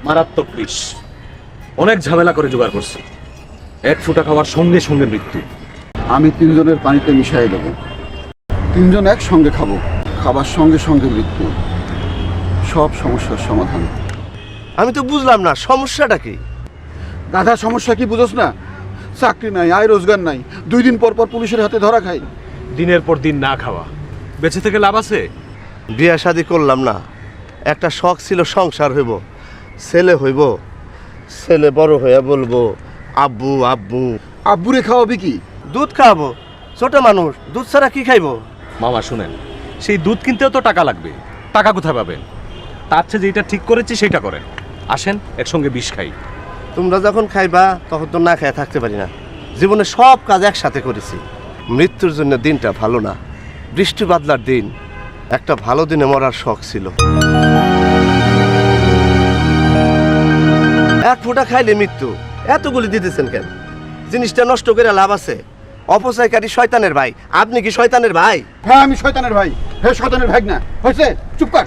মারাত্মক বিষ। অনেক ঝামেলা করে জোগাড় করছি। এক ফোঁটা খাওয়ার সঙ্গে সঙ্গে মৃত্যু। আমি তিনজনের পানিতে মিশিয়ে দেবো, তিনজন একসঙ্গে খাবো, খাবার সঙ্গে সঙ্গে মৃত্যু। সব সমস্যার সমাধান। আমি তো বুঝলাম না সমস্যাটা কি? গাধা, সমস্যা কি বুঝোস না? চাকরি নাই, আয় রোজগার নাই, 2 দিন পর পর পুলিশের হাতে ধরা খাই। দিনের পর দিন না খাওয়া, বেঁচে থেকে লাভ আছে? বিয়া শাদি করলাম না, একটা শখ ছিল সংসার হইব, ছেলে হইব, ছেলে বড় হইয়া বলবো আব্বু আব্বু। আব্বুরে খাওয়াবি কি? দুধ খাওয়াবো, ছোট মানুষ দুধ ছাড়া কি খাইবো? মামা শুনেন, সেই দুধ কিনতেও তো টাকা লাগবে। টাকা কোথায় পাবেন? তার চেয়ে যেটা ঠিক করেছি সেটা করেন। আসেন একসঙ্গে বিষ খাই। তোমরা যখন খাইবা তখন তো না খাইয়া থাকতে পারি না। জীবনে সব কাজ একসাথে করেছি। মৃত্যুর জন্য দিনটা ভালো না, বৃষ্টি বাদলার দিন। একটা ভালো দিনে মরার শখ ছিল। এক ফোঁটা খাইলে মৃত্যু, এতগুলি দিতেছেন কেন? জিনিসটা নষ্ট করে লাভ আছে? অপচয়কারী শয়তানের ভাই। আপনি কি শয়তানের ভাই? হ্যাঁ, আমি শয়তানের ভাই। হ্যাঁ, শয়তানের ভাই না হয়েছে। চুপ কর।